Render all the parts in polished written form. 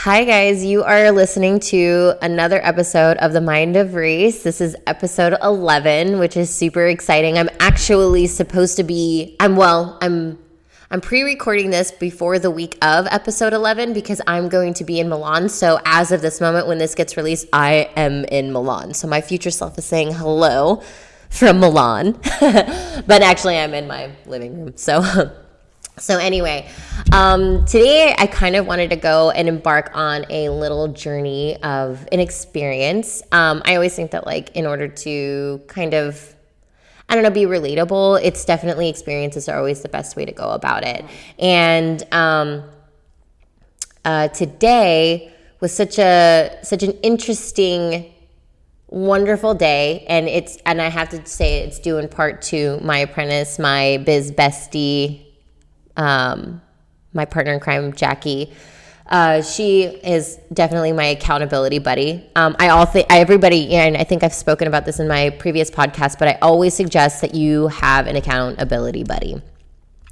Hi guys, you are listening to another episode of The Mind of Reese. This is episode 11, which is super exciting. I'm actually supposed to be, I'm pre-recording this before the week of episode 11 because I'm going to be in Milan. So as of this moment when this gets released, I am in Milan. So my future self is saying hello from Milan. But actually I'm in my living room. So anyway, today I kind of wanted to go and embark on a little journey of an experience. I always think that in order to kind of, be relatable, it's definitely experiences are always the best way to go about it. And today was such an interesting, wonderful day, and I have to say it's due in part to my apprentice, my biz bestie, my partner in crime, Jackie. She is definitely my accountability buddy. Everybody, and I think I've spoken about this in my previous podcast, but I always suggest that you have an accountability buddy.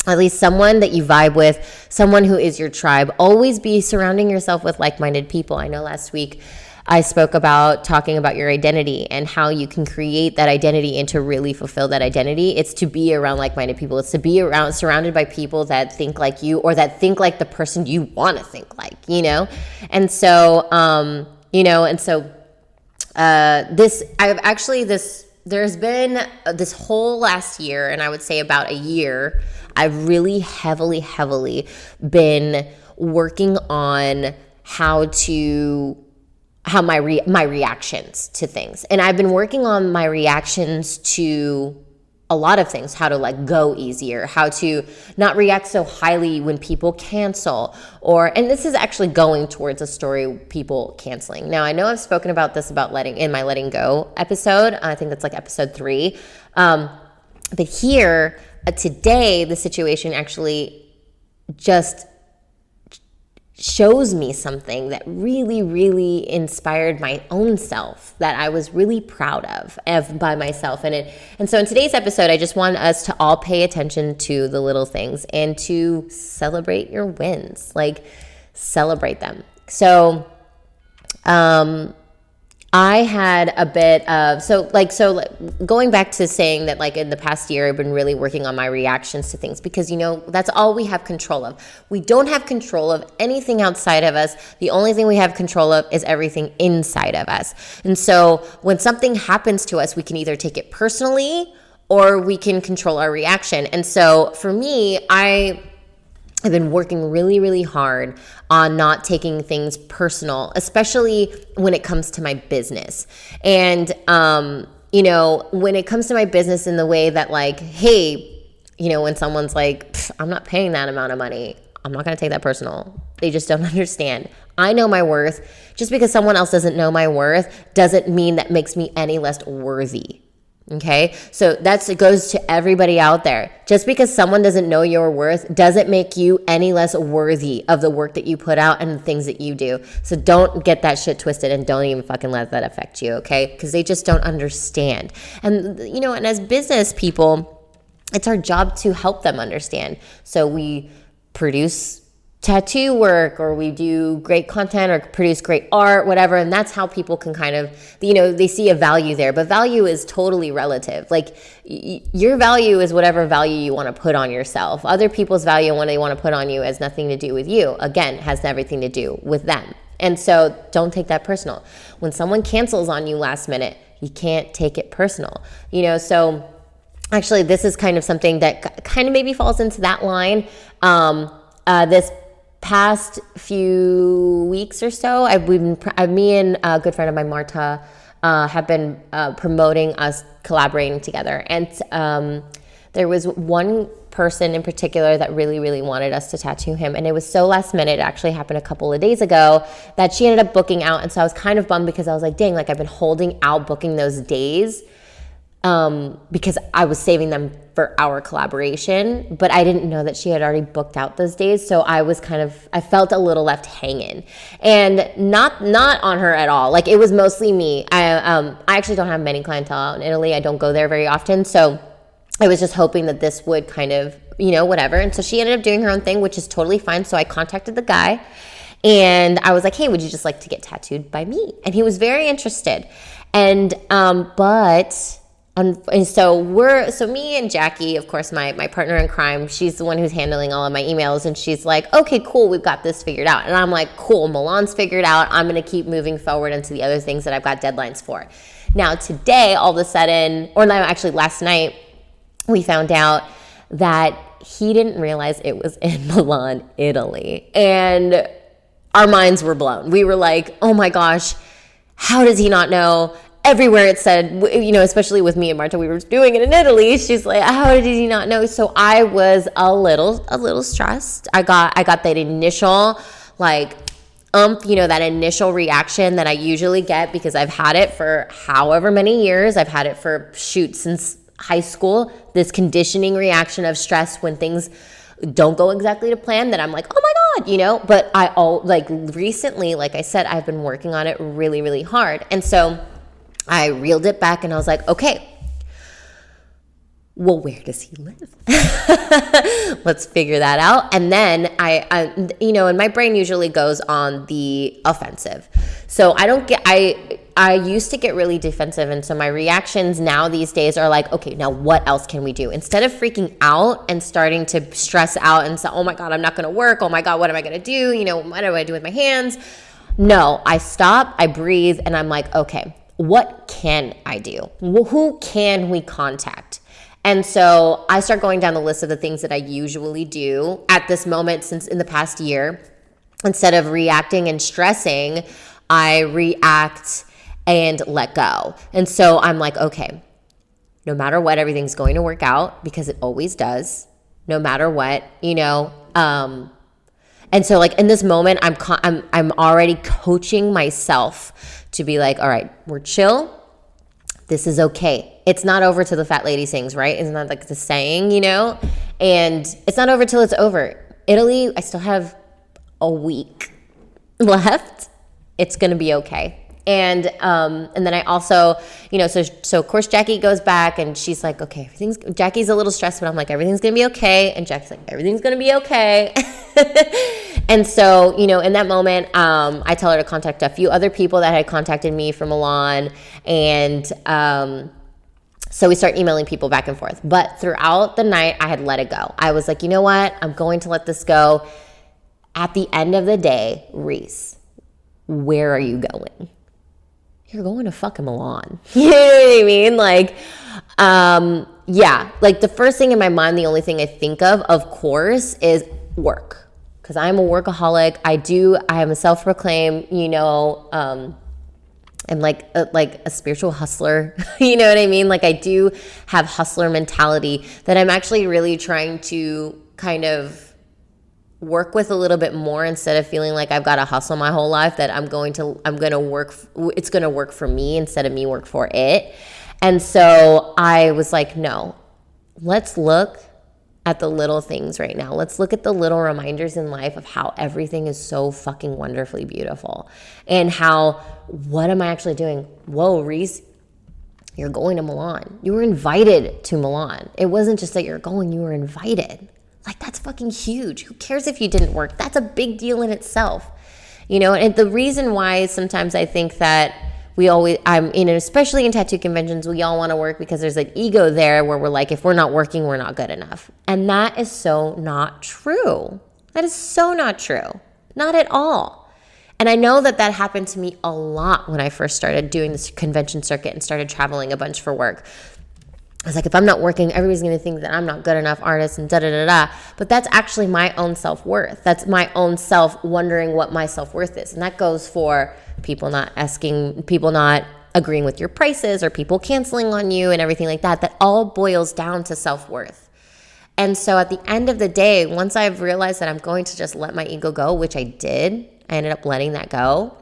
At least someone that you vibe with, someone who is your tribe. Always be surrounding yourself with like-minded people. I know last week I spoke about talking about your identity and how you can create that identity and to really fulfill that identity. It's to be around like-minded people. It's to be surrounded by people that think like you or that think like the person you want to think like, And so, there's been this whole last year, and I would say about a year, I've really heavily been working on how my reactions to things. And I've been working on my reactions to a lot of things, how to go easier, how to not react so highly when people cancel, and this is actually going towards a story, people canceling. Now, I know I've spoken about this in my letting go episode. I think that's episode 3. But here, today, the situation actually just shows me something that really inspired my own self, that I was really proud of by myself. And so in today's episode, I just want us to all pay attention to the little things and to celebrate your wins, celebrate them. So, I had a bit of, going back to saying that in the past year, I've been really working on my reactions to things because, that's all we have control of. We don't have control of anything outside of us. The only thing we have control of is everything inside of us. And so when something happens to us, we can either take it personally or we can control our reaction. And so for me, I've been working really hard on not taking things personal, especially when it comes to my business. And, when it comes to my business in the way that hey, when someone's I'm not paying that amount of money, I'm not going to take that personal. They just don't understand. I know my worth. Just because someone else doesn't know my worth doesn't mean that makes me any less worthy. Okay, so it goes to everybody out there. Just because someone doesn't know your worth doesn't make you any less worthy of the work that you put out and the things that you do. So don't get that shit twisted and don't even fucking let that affect you, okay? Because they just don't understand. And, and as business people, it's our job to help them understand. So we produce tattoo work, or we do great content or produce great art, whatever, and that's how people can kind of, they see a value there. But value is totally relative. Your value is whatever value you want to put on yourself. Other people's value and what they want to put on you has nothing to do with you. Again, has everything to do with them. And so don't take that personal. When someone cancels on you last minute, you can't take it personal. So actually this is kind of something that kind of maybe falls into that line. This past few weeks or so, me and a good friend of mine, Marta, have been promoting us collaborating together. And there was one person in particular that really wanted us to tattoo him. And it was so last minute. It actually happened a couple of days ago that she ended up booking out. And so I was kind of bummed because I was dang, I've been holding out booking those days because I was saving them for our collaboration, but I didn't know that she had already booked out those days. So I felt a little left hanging, and not on her at all. It was mostly me. I actually don't have many clientele out in Italy. I don't go there very often. So I was just hoping that this would kind of, whatever. And so she ended up doing her own thing, which is totally fine. So I contacted the guy And I was like, hey, would you just like to get tattooed by me? And he was very interested. And so me and Jackie, of course, my partner in crime, she's the one who's handling all of my emails, and she's like, okay, cool, we've got this figured out. And I'm like, cool, Milan's figured out. I'm going to keep moving forward into the other things that I've got deadlines for. Now today, all of a sudden, or no, actually last night, we found out that he didn't realize it was in Milan, Italy. And our minds were blown. We were like, oh my gosh, how does he not know? Everywhere it said, especially with me and Marta, we were doing it in Italy. She's like, how did he not know? So I was a little stressed. I got that initial that initial reaction that I usually get because I've had it for however many years. I've had it for since high school, this conditioning reaction of stress when things don't go exactly to plan, that I'm like, oh my God, but recently, like I said, I've been working on it really, really hard. And so I reeled it back and I was like, okay, well, where does he live? Let's figure that out. And then and my brain usually goes on the offensive. So I used to get really defensive. And so my reactions now these days are like, okay, now what else can we do? Instead of freaking out and starting to stress out and say, oh my God, I'm not going to work. Oh my God, what am I going to do? What do I do with my hands? No, I stop, I breathe, and I'm like, okay, what can I do? Who can we contact? And so I start going down the list of the things that I usually do at this moment since in the past year. Instead of reacting and stressing, I react and let go. And so I'm like, okay, no matter what, everything's going to work out because it always does, no matter what, and so in this moment, I'm already coaching myself to be like, all right, we're chill. This is okay. It's not over till the fat lady sings, right? Isn't that like the saying, And it's not over till it's over. Italy, I still have a week left. It's going to be okay. And then I also, so of course Jackie goes back and she's like, okay, Jackie's a little stressed, but I'm like, everything's going to be okay. And Jackie's like, everything's going to be okay. And so, in that moment, I tell her to contact a few other people that had contacted me from Milan. And so we start emailing people back and forth. But throughout the night, I had let it go. I was like, you know what? I'm going to let this go. At the end of the day, Reese, where are you going? You're going to fucking Milan. You know what I mean? The first thing in my mind, the only thing I think of course, is work. Because I'm a workaholic. I am a self-proclaimed, I'm like a spiritual hustler. You know what I mean? I do have hustler mentality that I'm actually really trying to kind of work with a little bit more, instead of feeling like I've got to hustle my whole life, that I'm going to work, it's going to work for me instead of me work for it. And so I was like, no, let's look at the little things right now. Let's look at the little reminders in life of how everything is so fucking wonderfully beautiful, and what am I actually doing? Whoa, Reese, you're going to Milan. You were invited to Milan. It wasn't just that you're going, you were invited. That's fucking huge. Who cares if you didn't work? That's a big deal in itself. And the reason why sometimes I think that especially in tattoo conventions, we all want to work because there's an ego there where we're like, if we're not working, we're not good enough. And that is so not true. That is so not true. Not at all. And I know that happened to me a lot when I first started doing this convention circuit and started traveling a bunch for work. I was like, if I'm not working, everybody's going to think that I'm not good enough artist and da-da-da-da. But that's actually my own self-worth. That's my own self wondering what my self-worth is. And that goes for people not agreeing with your prices, or people canceling on you and everything like that. That all boils down to self-worth. And so at the end of the day, once I've realized that I'm going to just let my ego go, which I did, I ended up letting that go.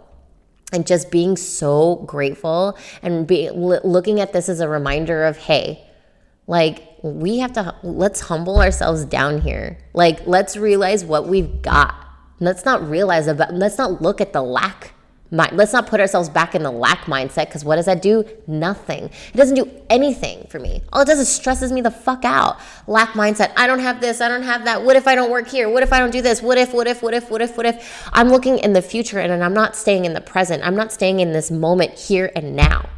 And just being so grateful and looking at this as a reminder of, hey, let's humble ourselves down here. Let's realize what we've got. Let's not look at the lack Let's not put ourselves back in the lack mindset, because what does that do? Nothing. It doesn't do anything for me. All it does is stresses me the fuck out. Lack mindset. I don't have this. I don't have that. What if I don't work here? What if I don't do this? What if? I'm looking in the future and I'm not staying in the present. I'm not staying in this moment here and now.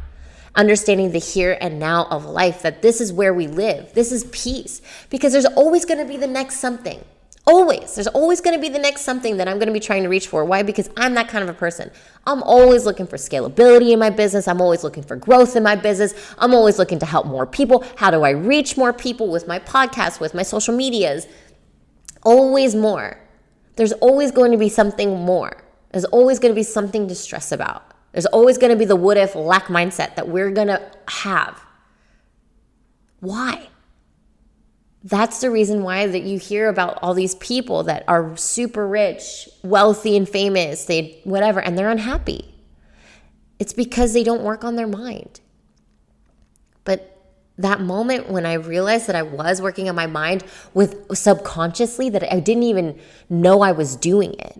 Understanding the here and now of life, that this is where we live. This is peace, because there's always going to be the next something. Always. There's always going to be the next something that I'm going to be trying to reach for. Why? Because I'm that kind of a person. I'm always looking for scalability in my business. I'm always looking for growth in my business. I'm always looking to help more people. How do I reach more people with my podcast, with my social medias? Always more. There's always going to be something more. There's always going to be something to stress about. There's always going to be the what if lack mindset that we're going to have. Why? That's the reason why that you hear about all these people that are super rich, wealthy, and famous, whatever, and they're unhappy. It's because they don't work on their mind. But that moment when I realized that I was working on my mind with subconsciously, that I didn't even know I was doing it,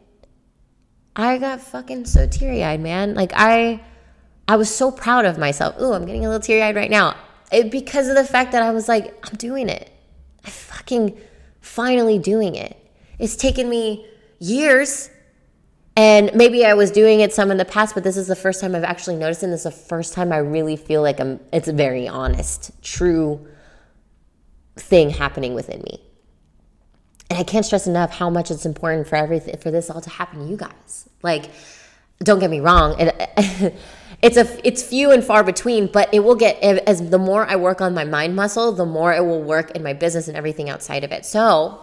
I got fucking so teary-eyed, man. Like I was so proud of myself. Ooh, I'm getting a little teary-eyed right now. Because of the fact that I was like, I'm doing it. I'm fucking finally doing it. It's taken me years, and maybe I was doing it some in the past, but this is the first time I've actually noticed it, and this is the first time I really feel like it's a very honest, true thing happening within me. And I can't stress enough how much it's important for this all to happen to you guys. Like, don't get me wrong. It's few and far between, but it will get, as the more I work on my mind muscle, the more it will work in my business and everything outside of it. So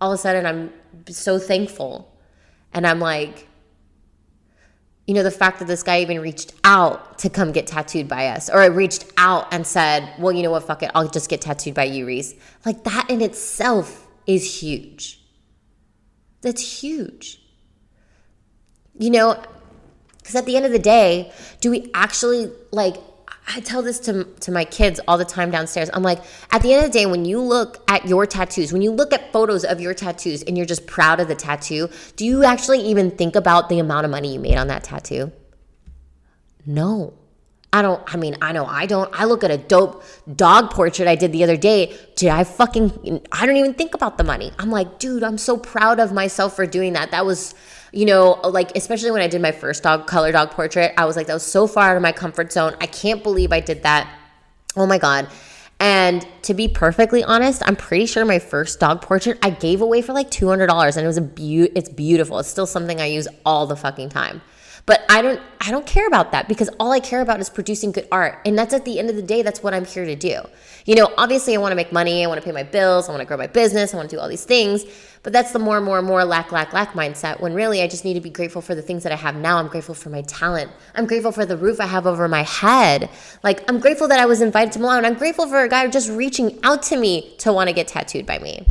all of a sudden I'm so thankful. And I'm like, the fact that this guy even reached out to come get tattooed by us, or reached out and said, well, you know what, fuck it, I'll just get tattooed by you, Reese. Like, that in itself is huge. That's huge. Because at the end of the day, do we actually, I tell this to my kids all the time downstairs. I'm like, at the end of the day, when you look at your tattoos, when you look at photos of your tattoos and you're just proud of the tattoo, do you actually even think about the amount of money you made on that tattoo? No. I know I don't. I look at a dope dog portrait I did the other day. I don't even think about the money. I'm like, dude, I'm so proud of myself for doing that. That was, especially when I did my first color dog portrait, I was like, that was so far out of my comfort zone. I can't believe I did that. Oh my God. And to be perfectly honest, I'm pretty sure my first dog portrait I gave away for like $200, and it's beautiful. It's still something I use all the fucking time. But I don't care about that, because all I care about is producing good art. And that's, at the end of the day, that's what I'm here to do. Obviously I want to make money. I want to pay my bills. I want to grow my business. I want to do all these things. But that's the more lack mindset, when really I just need to be grateful for the things that I have now. I'm grateful for my talent. I'm grateful for the roof I have over my head. Like, I'm grateful that I was invited to Milan. I'm grateful for a guy just reaching out to me to want to get tattooed by me.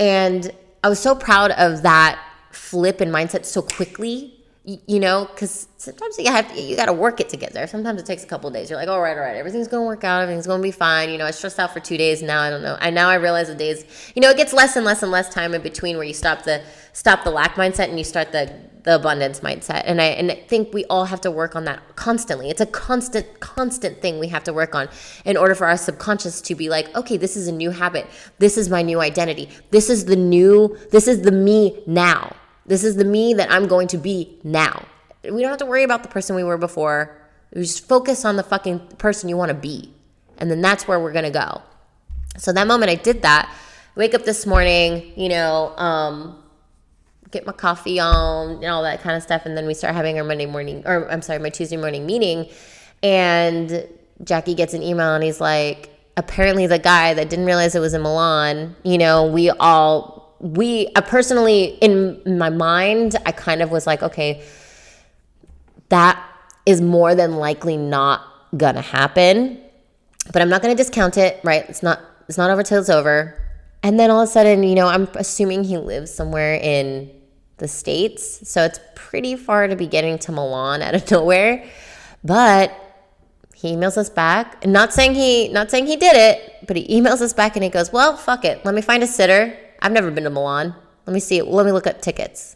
And I was so proud of that flip in mindset so quickly, because sometimes you got to work it to get there. Sometimes it takes a couple of days. You're like, all right, everything's going to work out. Everything's going to be fine. I stressed out for 2 days. Now I don't know. And now I realize the days, it gets less and less and less time in between where you stop the lack mindset and you start the abundance mindset. And I think we all have to work on that constantly. It's a constant thing we have to work on in order for our subconscious to be like, okay, this is a new habit. This is my new identity. This is the me now. This is the me that I'm going to be now. We don't have to worry about the person we were before. We just focus on the fucking person you want to be. And then that's where we're going to go. So that moment I did that, wake up this morning, get my coffee on and all that kind of stuff. And then we start having our my Tuesday morning meeting. And Jackie gets an email and he's like, apparently the guy that didn't realize it was in Milan, we personally, in my mind, I kind of was like, okay, that is more than likely not gonna happen, but I'm not gonna discount it, right? It's not over till it's over. And then all of a sudden, I'm assuming he lives somewhere in the States, so it's pretty far to be getting to Milan out of nowhere. But he emails us back, not saying he did it, but he emails us back and he goes, well, fuck it, let me find a sitter. I've never been to Milan. Let me see. Let me look up tickets.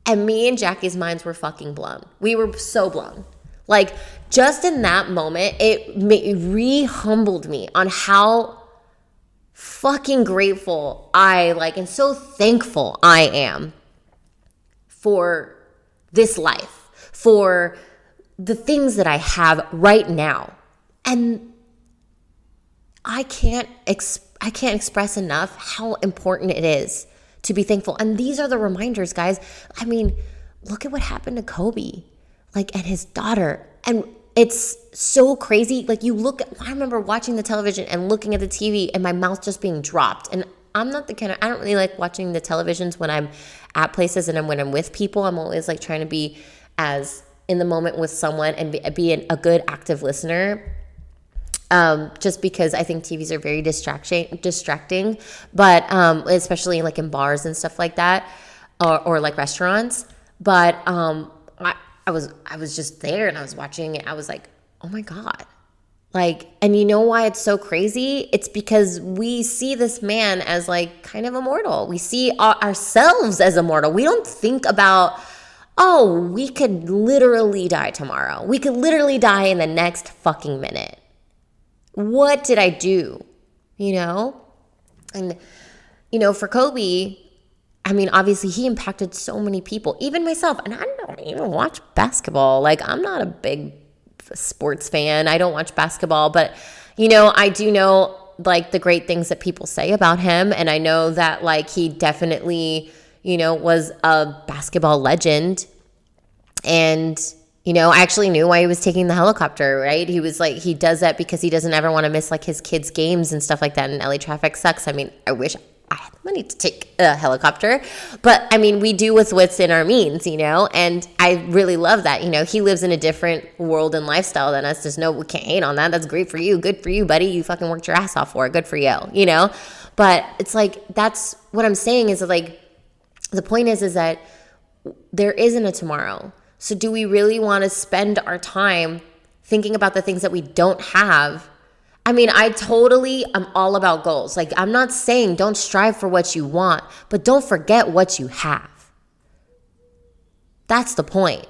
And me and Jackie's minds were fucking blown. We were so blown. Like, just in that moment, it re-humbled me on how fucking grateful and so thankful I am for this life, for the things that I have right now. And I can't express enough how important it is to be thankful. And these are the reminders, guys. I mean, look at what happened to Kobe, and his daughter. And it's so crazy. I remember watching the television and looking at the TV and my mouth just being dropped. And I'm not I don't really like watching the televisions when I'm at places and when I'm with people. I'm always trying to be as in the moment with someone and be a good active listener. Just because I think TVs are very distracting, but especially in bars and stuff like that, or restaurants. But I was just there and I was watching it. I was like, oh my God. And you know why it's so crazy? It's because we see this man as kind of immortal. We see ourselves as immortal. We don't think about, oh, we could literally die tomorrow. We could literally die in the next fucking minute. What did I do? And, for Kobe, I mean, obviously he impacted so many people, even myself. And I don't even watch basketball. I'm not a big sports fan. I don't watch basketball, but, I do know the great things that people say about him. And I know that he definitely, was a basketball legend. And I actually knew why he was taking the helicopter, right? He was he does that because he doesn't ever want to miss his kids' games and stuff like that. And LA traffic sucks. I mean, I wish I had the money to take a helicopter, but I mean, we do with what's in our means, and I really love that. He lives in a different world and lifestyle than us. There's we can't hate on that. That's great for you. Good for you, buddy. You fucking worked your ass off for it. Good for you, But it's that's what I'm saying is the point is that there isn't a tomorrow. So do we really want to spend our time thinking about the things that we don't have? I mean, I'm all about goals. I'm not saying don't strive for what you want, but don't forget what you have. That's the point.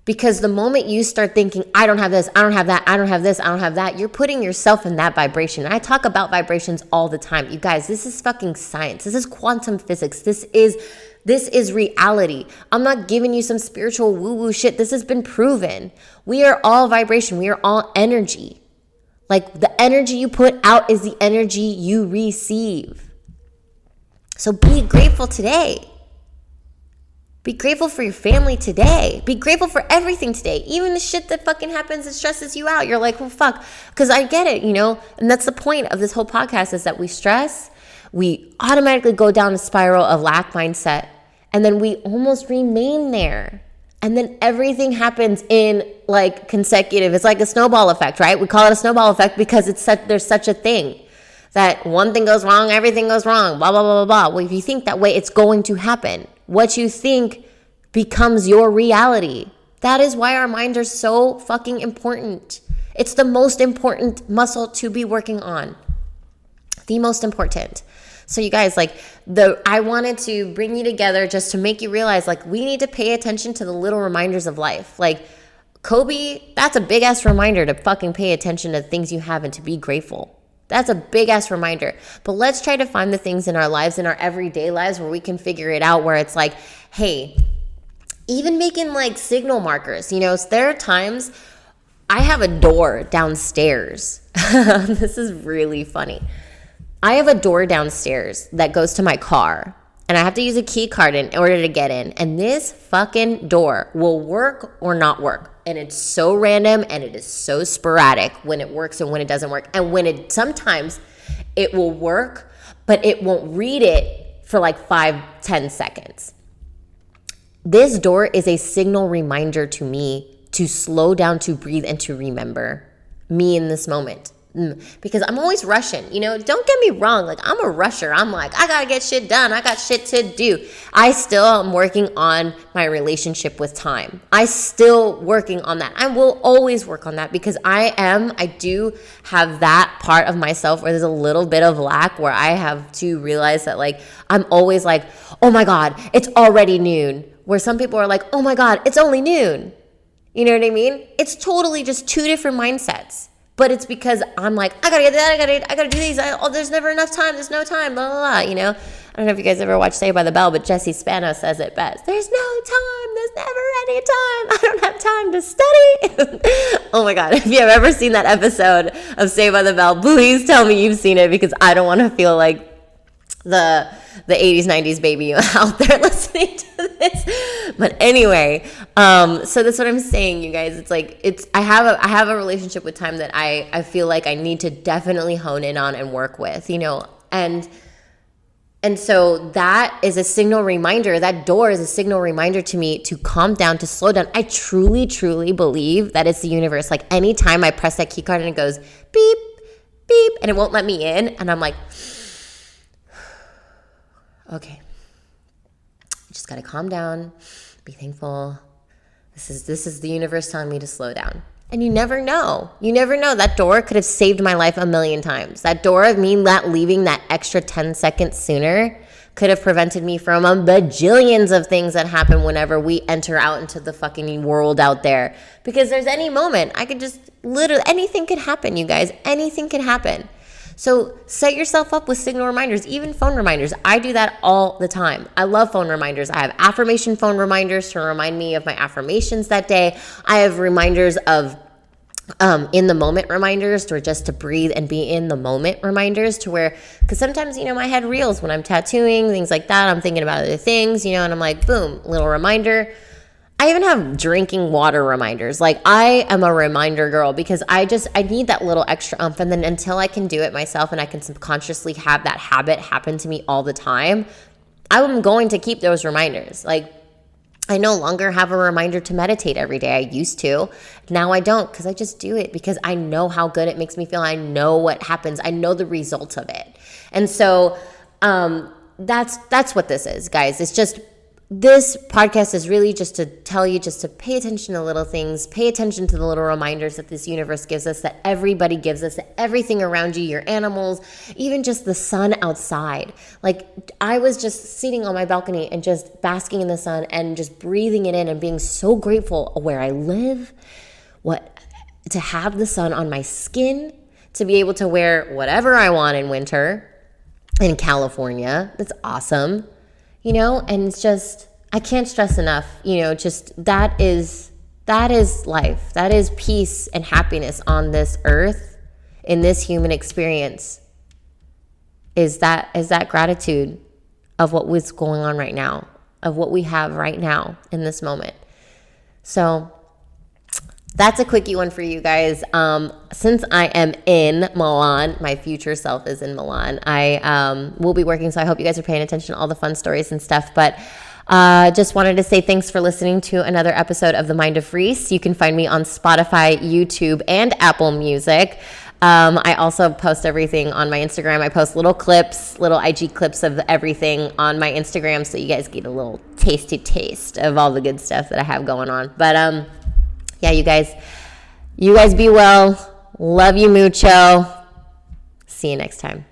Because the moment you start thinking, I don't have this, I don't have that, I don't have this, I don't have that, you're putting yourself in that vibration. And I talk about vibrations all the time. You guys, this is fucking science. This is quantum physics. This is reality. I'm not giving you some spiritual woo-woo shit. This has been proven. We are all vibration. We are all energy. The energy you put out is the energy you receive. So be grateful today. Be grateful for your family today. Be grateful for everything today. Even the shit that fucking happens that stresses you out. You're like, well, fuck. Because I get it, And that's the point of this whole podcast is that we stress. We automatically go down a spiral of lack mindset. And then we almost remain there. And then everything happens in consecutive. It's like a snowball effect, right? We call it a snowball effect because there's such a thing. That one thing goes wrong, everything goes wrong, blah, blah, blah, blah, blah. Well, if you think that way, it's going to happen. What you think becomes your reality. That is why our minds are so fucking important. It's the most important muscle to be working on. The most important. So you guys, I wanted to bring you together just to make you realize, we need to pay attention to the little reminders of life. Kobe, that's a big ass reminder to fucking pay attention to the things you have and to be grateful. That's a big ass reminder. But let's try to find the things in our lives, in our everyday lives, where we can figure it out, where it's hey, even making signal markers. There are times I have a door downstairs. This is really funny. I have a door downstairs that goes to my car, and I have to use a key card in order to get in. And this fucking door will work or not work. And it's so random and it is so sporadic when it works and when it doesn't work. And sometimes it will work, but it won't read it for 5-10 seconds. This door is a signal reminder to me to slow down, to breathe, and to remember me in this moment. Because I'm always rushing, don't get me wrong. I'm a rusher. I'm I gotta get shit done. I got shit to do. I still am working on my relationship with time. I still working on that. I will always work on that because I do have that part of myself where there's a little bit of lack, where I have to realize that I'm always oh my God, it's already noon. where some people are like, oh my God, it's only noon. You know what I mean? It's totally just two different mindsets. But it's because I'm like, I gotta get that, I gotta do these. There's never enough time. There's no time, blah, blah, blah, you know? I don't know if you guys ever watched Saved by the Bell, but Jesse Spano says it best. There's no time. There's never any time. I don't have time to study. Oh my God. If you have ever seen that episode of Saved by the Bell, please tell me you've seen it, because I don't want to feel like the 80s, 90s baby out there listening to this. But anyway, so that's what I'm saying, you guys. It's like, I have a relationship with time that I feel like I need to definitely hone in on and work with, you know, and so that is a signal reminder. That door is a signal reminder to me to calm down, to slow down. I truly, truly believe that it's the universe. Like anytime I press that key card and it goes beep, beep, and it won't let me in, and I'm like, okay, just got to calm down, be thankful. This is the universe telling me to slow down. And you never know. You never know. That door could have saved my life a million times. That door of me not leaving that extra 10 seconds sooner could have prevented me from a bajillions of things that happen whenever we enter out into the fucking world out there. Because there's any moment, I could just literally, anything could happen, you guys. Anything could happen. So set yourself up with signal reminders, even phone reminders. I do that all the time. I love phone reminders. I have affirmation phone reminders to remind me of my affirmations that day. I have reminders of in the moment reminders, or just to breathe and be in the moment reminders, to where, because sometimes, you know, my head reels when I'm tattooing, things like that. I'm thinking about other things, you know, and I'm like, boom, little reminder. I even have drinking water reminders. Like, I am a reminder girl, because I need that little extra oomph. And then until I can do it myself and I can subconsciously have that habit happen to me all the time, I'm going to keep those reminders. Like, I no longer have a reminder to meditate every day. I used to. Now I don't, because I just do it because I know how good it makes me feel. I know what happens. I know the results of it. And so that's what this is, guys. It's just, this podcast is really just to tell you just to pay attention to little things, pay attention to the little reminders that this universe gives us, that everybody gives us, that everything around you, your animals, even just the sun outside. Like, I was just sitting on my balcony and just basking in the sun and just breathing it in and being so grateful where I live, to have the sun on my skin, to be able to wear whatever I want in winter in California. That's awesome. You know, and it's just, I can't stress enough, you know, just that is life. That is peace and happiness on this earth, in this human experience, is that gratitude of what was going on right now, of what we have right now in this moment. So that's a quickie one for you guys. Since I am in Milan, my future self is in Milan, I will be working, so I hope you guys are paying attention to all the fun stories and stuff. But just wanted to say thanks for listening to another episode of The Mind of Reese. You can find me on Spotify, YouTube, and Apple Music. I also post everything on my Instagram. I post little clips, little IG clips of everything on my Instagram, so you guys get a little tasty taste of all the good stuff that I have going on. But yeah, you guys be well. Love you mucho. See you next time.